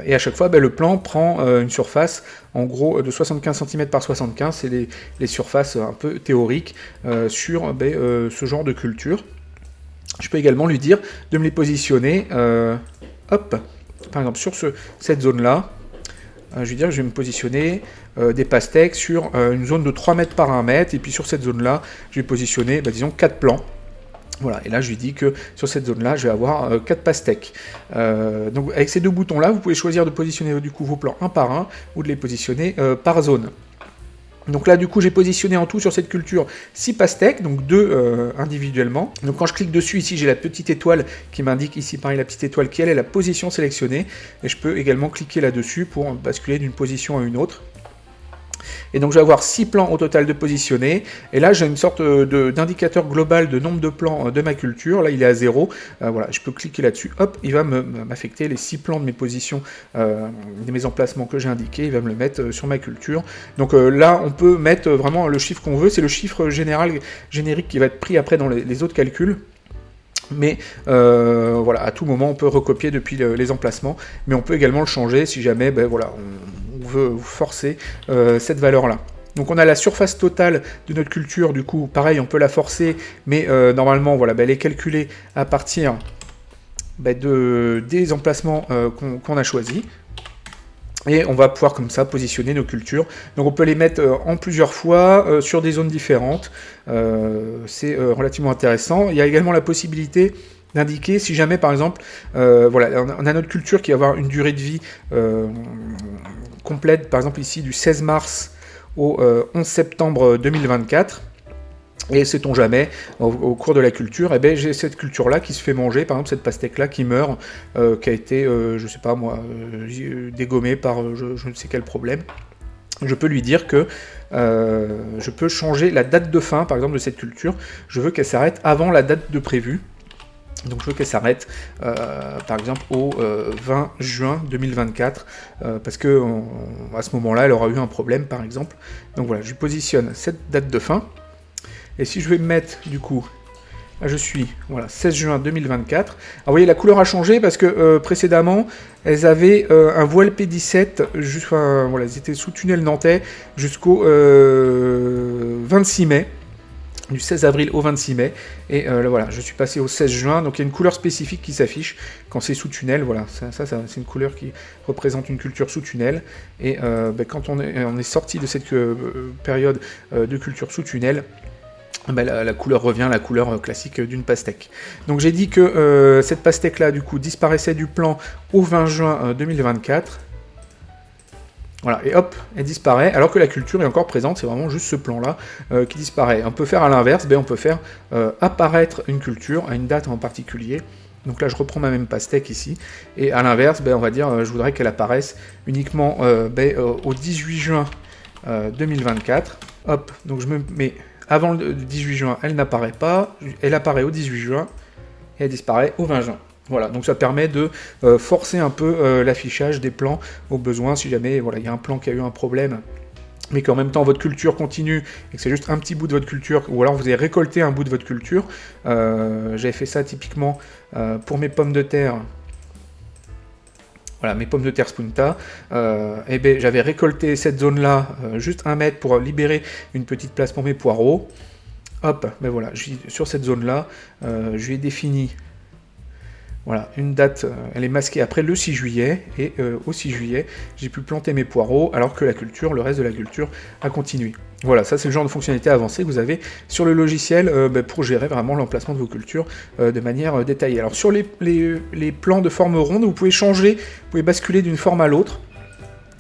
Speaker 1: Et à chaque fois, le plan prend une surface en gros de 75 cm par 75, c'est les surfaces un peu théoriques sur ce genre de culture. Je peux également lui dire de me les positionner, hop, par exemple sur cette zone-là. Je vais dire que je vais me positionner des pastèques sur une zone de 3 mètres par 1 mètre, et puis sur cette zone-là, je vais positionner, disons, 4 plans. Voilà, et là je lui dis que sur cette zone-là, je vais avoir 4 pastèques. Donc avec ces deux boutons-là, vous pouvez choisir de positionner du coup vos plans un par un, ou de les positionner par zone. Donc là, du coup, j'ai positionné en tout sur cette culture 6 pastèques, donc 2 individuellement. Donc quand je clique dessus, ici, j'ai la petite étoile qui m'indique ici, pareil, la petite étoile qui, elle, est la position sélectionnée. Et je peux également cliquer là-dessus pour basculer d'une position à une autre. Et donc je vais avoir 6 plans au total de positionnés, et là j'ai une sorte d'indicateur global de nombre de plans de ma culture, là il est à 0, voilà, je peux cliquer là-dessus, hop, il va m'affecter les 6 plans de mes positions, de mes emplacements que j'ai indiqués, il va me le mettre sur ma culture. Donc là on peut mettre vraiment le chiffre qu'on veut, c'est le chiffre générique qui va être pris après dans les autres calculs. Mais voilà, à tout moment on peut recopier depuis les emplacements, mais on peut également le changer si jamais voilà, on veut forcer cette valeur-là. Donc on a la surface totale de notre culture, du coup pareil on peut la forcer, mais normalement voilà, elle est calculée à partir des emplacements qu'on a choisis. Et on va pouvoir comme ça positionner nos cultures. Donc on peut les mettre en plusieurs fois sur des zones différentes. C'est relativement intéressant. Il y a également la possibilité d'indiquer si jamais par exemple voilà, on a notre culture qui va avoir une durée de vie complète, par exemple ici du 16 mars au 11 septembre 2024. Et sait-on jamais, au cours de la culture, eh ben, j'ai cette culture-là qui se fait manger, par exemple cette pastèque-là qui meurt, qui a été, je sais pas moi, dégommée par je ne sais quel problème. Je peux lui dire que je peux changer la date de fin, par exemple, de cette culture. Je veux qu'elle s'arrête avant la date de prévue. Donc je veux qu'elle s'arrête, par exemple, au 20 juin 2024, parce que à ce moment-là, elle aura eu un problème, par exemple. Donc voilà, je positionne cette date de fin. Et si je vais mettre, du coup, là je suis, voilà, 16 juin 2024. Alors vous voyez, la couleur a changé parce que précédemment, elles avaient un voile P17, voilà, elles étaient sous tunnel nantais jusqu'au 26 mai. Du 16 avril au 26 mai, et là, voilà, je suis passé au 16 juin, donc il y a une couleur spécifique qui s'affiche quand c'est sous tunnel, voilà, ça c'est une couleur qui représente une culture sous tunnel, et quand on est sorti de cette période de culture sous tunnel, la couleur revient, la couleur classique d'une pastèque. Donc j'ai dit que cette pastèque-là, du coup, disparaissait du plan au 20 juin 2024, voilà, et hop, elle disparaît, alors que la culture est encore présente, c'est vraiment juste ce plan-là qui disparaît. On peut faire à l'inverse, on peut faire apparaître une culture à une date en particulier. Donc là, je reprends ma même pastèque ici, et à l'inverse, on va dire, je voudrais qu'elle apparaisse uniquement au 18 juin 2024. Hop, donc je me mets avant le 18 juin, elle n'apparaît pas, elle apparaît au 18 juin, et elle disparaît au 20 juin. Voilà, donc ça permet de forcer un peu l'affichage des plans au besoin, si jamais voilà, il y a un plan qui a eu un problème, mais qu'en même temps votre culture continue, et que c'est juste un petit bout de votre culture, ou alors vous avez récolté un bout de votre culture. J'avais fait ça typiquement pour mes pommes de terre. Voilà, mes pommes de terre Spunta, j'avais récolté cette zone-là, juste 1 mètre pour libérer une petite place pour mes poireaux. Hop, voilà, sur cette zone-là, je lui ai défini. Voilà, une date, elle est masquée après le 6 juillet, et au 6 juillet, j'ai pu planter mes poireaux, alors que le reste de la culture a continué. Voilà, ça c'est le genre de fonctionnalité avancée que vous avez sur le logiciel pour gérer vraiment l'emplacement de vos cultures de manière détaillée. Alors sur les plans de forme ronde, vous pouvez changer, vous pouvez basculer d'une forme à l'autre.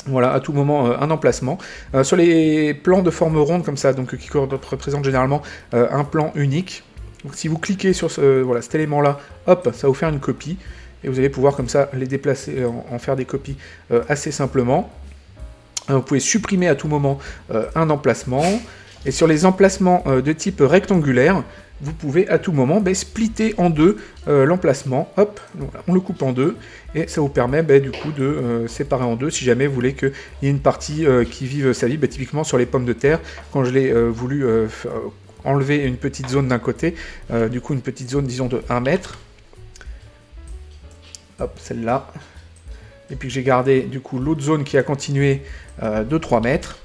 Speaker 1: Voilà, à tout moment, un emplacement. Sur les plans de forme ronde comme ça, donc qui représentent généralement un plan unique, donc si vous cliquez sur cet élément-là, hop, ça va vous faire une copie, et vous allez pouvoir comme ça les déplacer, en faire des copies assez simplement. Vous pouvez supprimer à tout moment un emplacement, et sur les emplacements de type rectangulaire, vous pouvez à tout moment splitter en deux l'emplacement, hop, voilà, on le coupe en deux, et ça vous permet du coup de séparer en deux si jamais vous voulez qu'il y ait une partie qui vive sa vie, typiquement sur les pommes de terre, quand je l'ai voulu enlever une petite zone d'un côté, du coup une petite zone disons de 1 mètre, hop, celle-là, et puis que j'ai gardé du coup l'autre zone qui a continué de 3 mètres,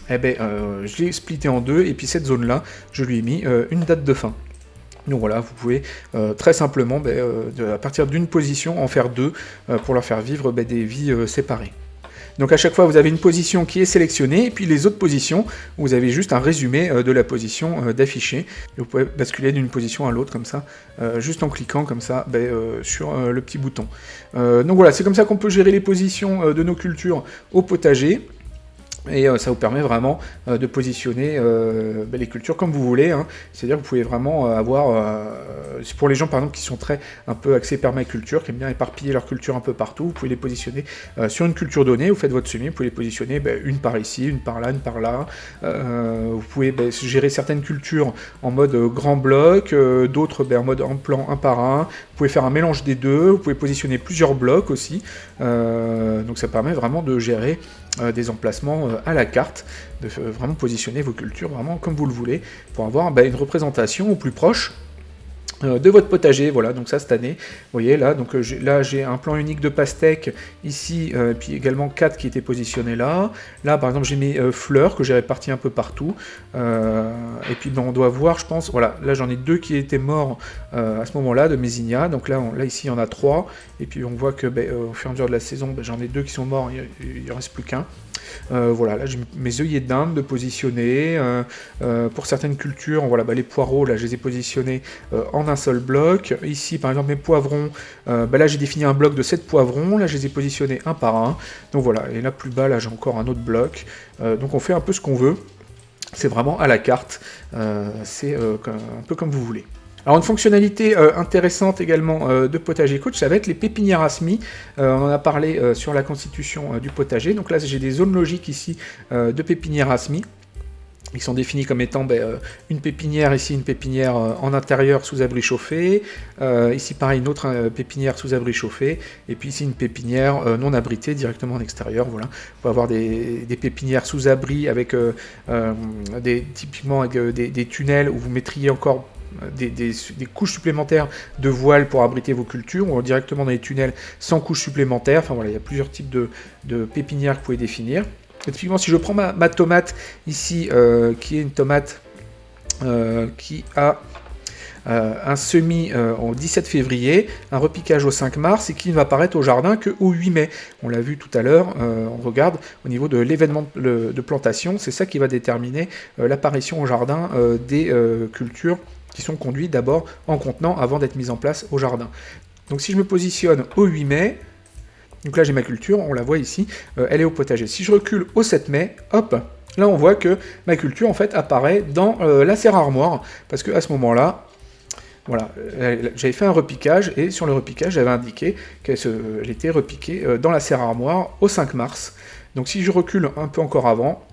Speaker 1: je l'ai splitté en deux, et puis cette zone-là, je lui ai mis une date de fin. Donc voilà, vous pouvez très simplement, à partir d'une position, en faire deux, pour leur faire vivre des vies séparées. Donc à chaque fois, vous avez une position qui est sélectionnée, et puis les autres positions, vous avez juste un résumé de la position d'affiché. Vous pouvez basculer d'une position à l'autre comme ça, juste en cliquant comme ça sur le petit bouton. Donc voilà, c'est comme ça qu'on peut gérer les positions de nos cultures au potager. Et ça vous permet vraiment de positionner les cultures comme vous voulez, hein. C'est-à-dire que vous pouvez vraiment avoir, pour les gens par exemple qui sont un peu axés permaculture, qui aiment bien éparpiller leur culture un peu partout, vous pouvez les positionner sur une culture donnée, vous faites votre semis, vous pouvez les positionner une par ici, une par là, une par là. Vous pouvez gérer certaines cultures en mode grand bloc, d'autres en mode en plan un par un. Vous pouvez faire un mélange des deux, vous pouvez positionner plusieurs blocs aussi, donc ça permet vraiment de gérer des emplacements à la carte, de vraiment positionner vos cultures vraiment comme vous le voulez, pour avoir une représentation au plus proche de votre potager. Voilà, donc ça cette année, vous voyez là, donc là j'ai un plan unique de pastèque ici, puis également 4 qui étaient positionnés là. Là par exemple j'ai mes fleurs que j'ai réparties un peu partout, et puis on doit voir, je pense, voilà, là j'en ai 2 qui étaient morts à ce moment-là, de mes zinnias, donc là, là ici il y en a 3, et puis on voit que au fur et à mesure de la saison, j'en ai 2 qui sont morts, il ne reste plus qu'un. Voilà, là j'ai mes œillets d'Inde de positionner. Pour certaines cultures, voilà, les poireaux, là je les ai positionnés en un seul bloc. Ici, par exemple, mes poivrons, là j'ai défini un bloc de 7 poivrons, là je les ai positionnés un par un. Donc voilà, et là plus bas, là j'ai encore un autre bloc. Donc on fait un peu ce qu'on veut. C'est vraiment à la carte. C'est un peu comme vous voulez. Alors une fonctionnalité intéressante également de Potager Coach, ça va être les pépinières à semis. On en a parlé sur la constitution du potager. Donc là j'ai des zones logiques ici de pépinières à semis. Ils sont définis comme étant une pépinière, ici une pépinière en intérieur sous abri chauffé, ici pareil une autre pépinière sous abri chauffé, et puis ici une pépinière non abritée directement en extérieur. Voilà. Vous pouvez avoir des pépinières sous abri avec typiquement avec des tunnels où vous mettriez encore des couches supplémentaires de voile pour abriter vos cultures, ou directement dans les tunnels sans couches supplémentaires. Enfin voilà, il y a plusieurs types de pépinières que vous pouvez définir. Et typiquement, si je prends ma tomate ici, qui est une tomate qui a un semis au 17 février, un repiquage au 5 mars et qui ne va apparaître au jardin qu'au 8 mai. On l'a vu tout à l'heure, on regarde au niveau de l'événement de plantation, c'est ça qui va déterminer l'apparition au jardin des cultures qui sont conduites d'abord en contenant avant d'être mises en place au jardin. Donc si je me positionne au 8 mai, donc là j'ai ma culture, on la voit ici, elle est au potager. Si je recule au 7 mai, hop, là on voit que ma culture en fait apparaît dans la serre armoire, parce qu'à ce moment-là, voilà, j'avais fait un repiquage, et sur le repiquage j'avais indiqué qu'elle était repiquée dans la serre armoire au 5 mars. Donc si je recule un peu encore avant,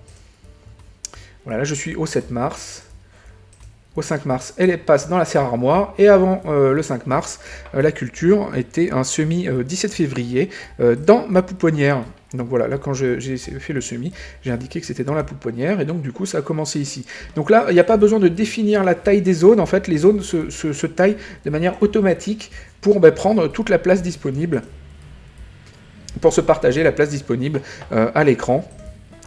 Speaker 1: voilà, là je suis au 7 mars, au 5 mars, elle passe dans la serre armoire, et avant le 5 mars, la culture était un semis 17 février dans ma pouponnière. Donc voilà, là quand j'ai fait le semis, j'ai indiqué que c'était dans la pouponnière, et donc du coup ça a commencé ici. Donc là, il n'y a pas besoin de définir la taille des zones, en fait les zones se taillent de manière automatique pour prendre toute la place disponible, pour se partager la place disponible à l'écran.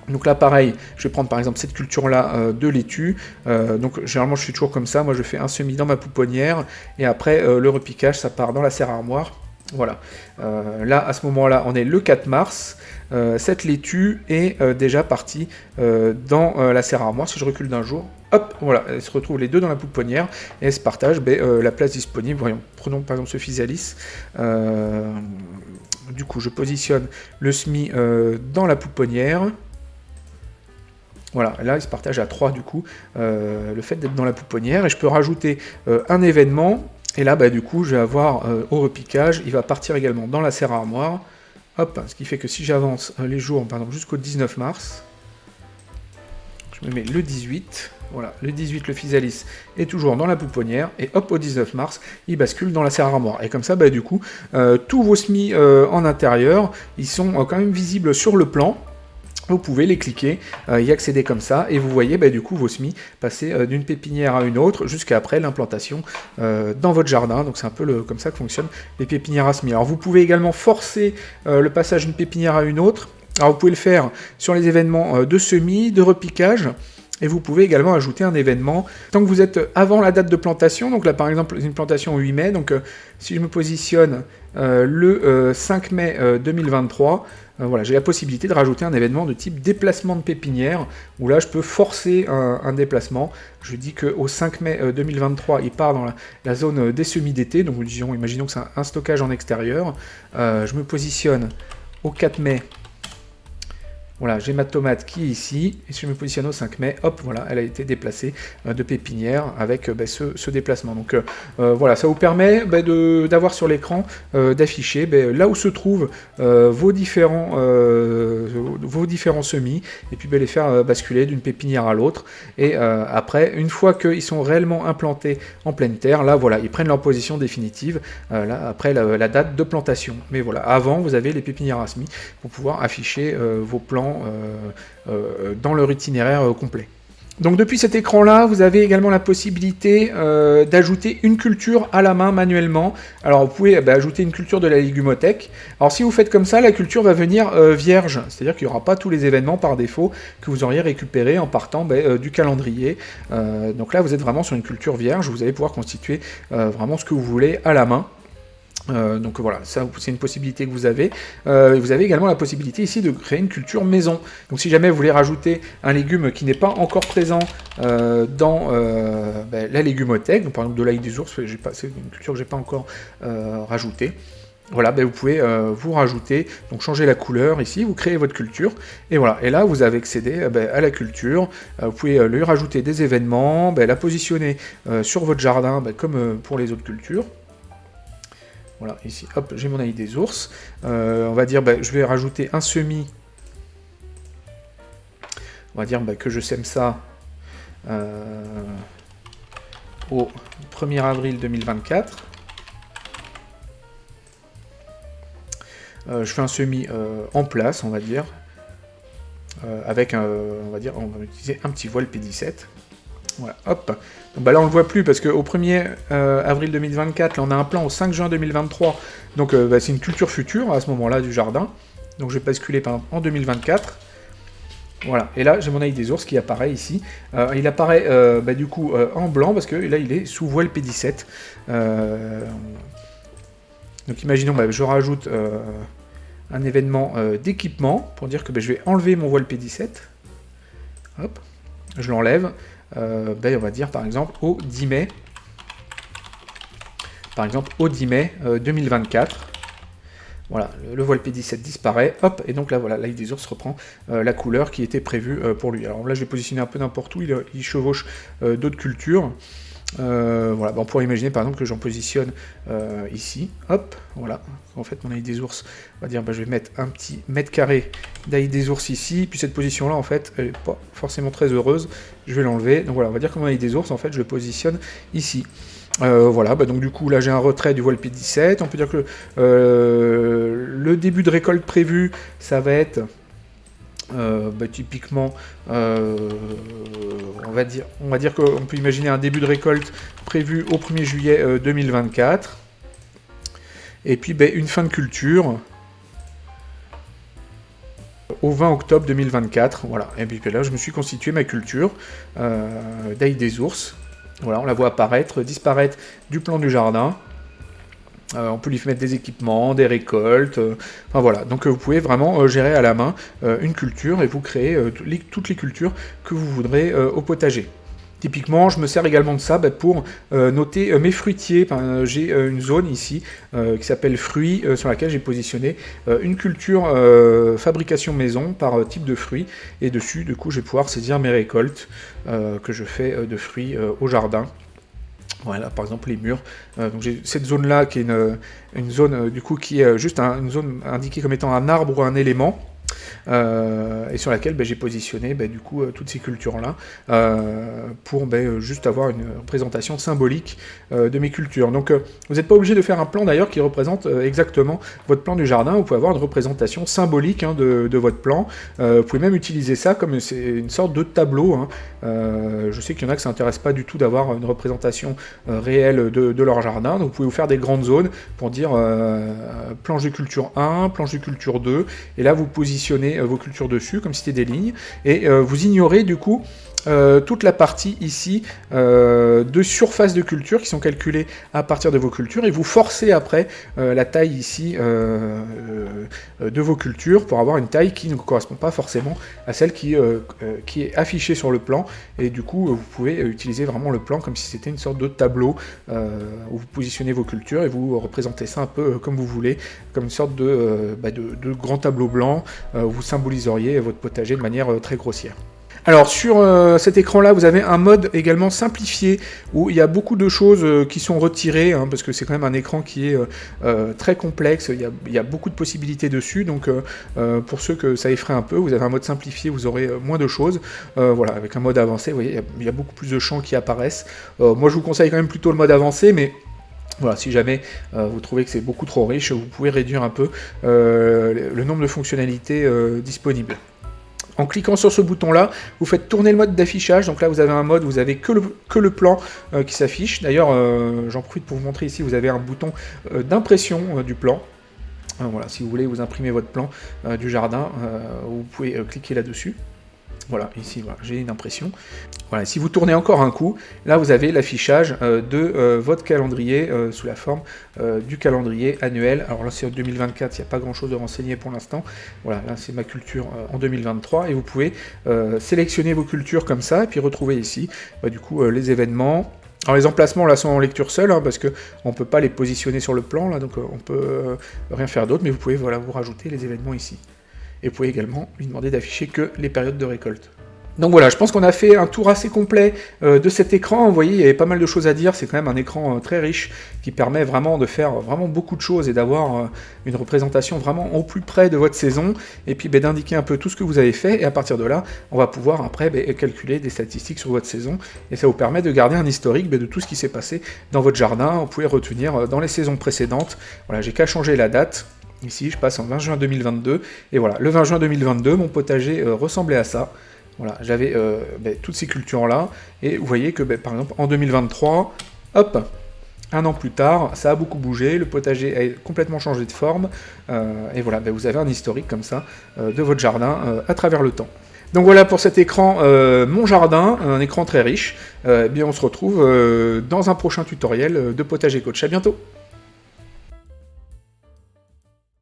Speaker 1: Donc là pareil, je vais prendre par exemple cette culture-là de laitue, donc généralement je fais toujours comme ça, moi je fais un semis dans ma pouponnière, et après le repiquage ça part dans la serre armoire. Voilà, là à ce moment-là on est le 4 mars, cette laitue est déjà partie dans la serre armoire. Si je recule d'un jour, hop, voilà, elles se retrouvent les deux dans la pouponnière, et elles se partagent la place disponible. Voyons, prenons par exemple ce physalis. Du coup je positionne le semis dans la pouponnière. Voilà, là il se partage à 3 du coup, le fait d'être dans la pouponnière, et je peux rajouter un événement, et là du coup je vais avoir au repiquage, il va partir également dans la serre armoire, hop, ce qui fait que si j'avance les jours, par exemple jusqu'au 19 mars, je me mets le 18, voilà, le 18 le physalis est toujours dans la pouponnière, et hop, au 19 mars, il bascule dans la serre armoire, et comme ça du coup, tous vos semis en intérieur, ils sont quand même visibles sur le plan. Vous pouvez les cliquer, y accéder comme ça, et vous voyez du coup vos semis passer d'une pépinière à une autre jusqu'à après l'implantation dans votre jardin. Donc c'est un peu comme ça que fonctionnent les pépinières à semis. Alors vous pouvez également forcer le passage d'une pépinière à une autre. Alors vous pouvez le faire sur les événements de semis, de repiquage. Et vous pouvez également ajouter un événement tant que vous êtes avant la date de plantation. Donc là, par exemple, une plantation au 8 mai. Donc si je me positionne le 5 mai 2023, voilà, j'ai la possibilité de rajouter un événement de type déplacement de pépinière, où là, je peux forcer un déplacement. Je dis qu'au 5 mai 2023, il part dans la zone des semis d'été. Donc imaginons que c'est un stockage en extérieur. Je me positionne au 4 mai. Voilà, j'ai ma tomate qui est ici, et si je me positionne au 5 mai, hop, voilà, elle a été déplacée de pépinière avec ce déplacement. Donc voilà, ça vous permet d'avoir sur l'écran, d'afficher là où se trouvent vos différents semis, et puis les faire basculer d'une pépinière à l'autre. Et après, une fois qu'ils sont réellement implantés en pleine terre, là voilà, ils prennent leur position définitive, là, après la date de plantation. Mais voilà, avant, vous avez les pépinières à semis pour pouvoir afficher vos plans dans leur itinéraire complet. Donc depuis cet écran-là, vous avez également la possibilité d'ajouter une culture à la main manuellement. Alors vous pouvez ajouter une culture de la légumothèque. Alors si vous faites comme ça, la culture va venir vierge, c'est-à-dire qu'il n'y aura pas tous les événements par défaut que vous auriez récupérés en partant du calendrier. Donc là, vous êtes vraiment sur une culture vierge, vous allez pouvoir constituer vraiment ce que vous voulez à la main. Donc voilà, ça c'est une possibilité que vous avez. Vous avez également la possibilité ici de créer une culture maison. Donc si jamais vous voulez rajouter un légume qui n'est pas encore présent dans la légumothèque, donc par exemple de l'ail des ours, c'est une culture que j'ai pas encore rajoutée. Voilà, vous pouvez vous rajouter, donc changer la couleur ici, vous créez votre culture, et voilà, et là vous avez accédé à la culture, vous pouvez lui rajouter des événements, la positionner sur votre jardin comme pour les autres cultures. Voilà, ici, hop, j'ai mon ail des ours. On va dire, je vais rajouter un semis. On va dire que je sème ça au 1er avril 2024. Je fais un semis en place, on va dire, avec, on va utiliser un petit voile P17. Voilà, hop. Donc là on le voit plus parce qu'au 1er avril 2024, là on a un plan au 5 juin 2023, donc c'est une culture future à ce moment-là du jardin. Donc je vais basculer par exemple en 2024. Voilà, et là j'ai mon ail des ours qui apparaît ici. Il apparaît du coup en blanc parce que là il est sous voile P17. Donc imaginons, je rajoute un événement d'équipement pour dire que je vais enlever mon voile P17. Hop, je l'enlève. On va dire par exemple au 10 mai. Par exemple au 10 mai 2024. Voilà, le voile P17 disparaît, hop, et donc là voilà, l'ail des ours reprend la couleur qui était prévue pour lui. Alors là je l'ai positionné un peu n'importe où, il chevauche d'autres cultures. Voilà, on pourrait imaginer par exemple que j'en positionne ici, hop, voilà, en fait mon ail des ours, on va dire je vais mettre un petit mètre carré d'ail des ours ici, puis cette position là en fait elle n'est pas forcément très heureuse, je vais l'enlever, donc voilà, on va dire que mon ail des ours en fait je le positionne ici. Voilà, donc du coup là j'ai un retrait du voile P17, on peut dire que le début de récolte prévu ça va être typiquement, on va dire qu'on peut imaginer un début de récolte prévu au 1er juillet 2024, et puis une fin de culture au 20 octobre 2024, voilà, et puis là je me suis constitué ma culture d'ail des ours, voilà, on la voit apparaître, disparaître du plan du jardin. On peut lui mettre des équipements, des récoltes, enfin voilà. Donc vous pouvez vraiment gérer à la main une culture et vous créez toutes les cultures que vous voudrez au potager. Typiquement, je me sers également de ça pour noter mes fruitiers. J'ai une zone ici qui s'appelle fruits, sur laquelle j'ai positionné une culture fabrication maison par type de fruits. Et dessus, du coup, je vais pouvoir saisir mes récoltes que je fais de fruits au jardin. Voilà, par exemple les murs. Donc j'ai cette zone-là qui est une zone du coup qui est juste une zone indiquée comme étant un arbre ou un élément. Et sur laquelle j'ai positionné du coup toutes ces cultures-là pour juste avoir une représentation symbolique de mes cultures. Donc vous n'êtes pas obligé de faire un plan d'ailleurs qui représente exactement votre plan du jardin, vous pouvez avoir une représentation symbolique de votre plan. Vous pouvez même utiliser ça comme c'est une sorte de tableau. Je sais qu'il y en a que ça n'intéresse pas du tout d'avoir une représentation réelle de leur jardin, donc vous pouvez vous faire des grandes zones pour dire planche de culture 1, planche de culture 2, et là vous positionnez vos cultures dessus comme si c'était des lignes, et vous ignorez du coup toute la partie ici de surface de culture qui sont calculées à partir de vos cultures, et vous forcez après la taille ici de vos cultures pour avoir une taille qui ne correspond pas forcément à celle qui est affichée sur le plan, et du coup vous pouvez utiliser vraiment le plan comme si c'était une sorte de tableau où vous positionnez vos cultures et vous représentez ça un peu comme vous voulez, comme une sorte de grand tableau blanc où vous symboliseriez votre potager de manière très grossière. Alors sur cet écran-là, vous avez un mode également simplifié où il y a beaucoup de choses qui sont retirées, parce que c'est quand même un écran qui est très complexe, il y a beaucoup de possibilités dessus, donc pour ceux que ça effraie un peu, vous avez un mode simplifié, vous aurez moins de choses. Voilà, avec un mode avancé, vous voyez, il y a beaucoup plus de champs qui apparaissent. Moi je vous conseille quand même plutôt le mode avancé, mais voilà, si jamais vous trouvez que c'est beaucoup trop riche, vous pouvez réduire un peu le nombre de fonctionnalités disponibles. En cliquant sur ce bouton-là, vous faites tourner le mode d'affichage. Donc là, vous avez un mode, vous avez que le plan qui s'affiche. D'ailleurs, j'en profite pour vous montrer ici, vous avez un bouton d'impression du plan. Voilà, si vous voulez vous imprimer votre plan du jardin, vous pouvez cliquer là-dessus. Voilà, ici, voilà, j'ai une impression. Voilà, si vous tournez encore un coup, là vous avez l'affichage de votre calendrier sous la forme du calendrier annuel. Alors là c'est en 2024, il n'y a pas grand chose de renseigné pour l'instant. Voilà, là c'est ma culture en 2023 et vous pouvez sélectionner vos cultures comme ça et puis retrouver ici du coup les événements. Alors les emplacements là sont en lecture seule parce que on peut pas les positionner sur le plan là, donc on peut rien faire d'autre, mais vous pouvez voilà vous rajouter les événements ici. Et vous pouvez également lui demander d'afficher que les périodes de récolte. Donc voilà, je pense qu'on a fait un tour assez complet de cet écran. Vous voyez, il y avait pas mal de choses à dire. C'est quand même un écran très riche qui permet vraiment de faire vraiment beaucoup de choses et d'avoir une représentation vraiment au plus près de votre saison. Et puis d'indiquer un peu tout ce que vous avez fait. Et à partir de là, on va pouvoir après calculer des statistiques sur votre saison. Et ça vous permet de garder un historique de tout ce qui s'est passé dans votre jardin. Vous pouvez retenir dans les saisons précédentes. Voilà, j'ai qu'à changer la date. Ici, je passe en 20 juin 2022, et voilà, le 20 juin 2022, mon potager ressemblait à ça. Voilà, j'avais toutes ces cultures-là, et vous voyez que, par exemple, en 2023, hop, un an plus tard, ça a beaucoup bougé, le potager a complètement changé de forme, et voilà, vous avez un historique comme ça de votre jardin à travers le temps. Donc voilà pour cet écran Mon Jardin, un écran très riche. Bien on se retrouve dans un prochain tutoriel de Potager Coach. À bientôt.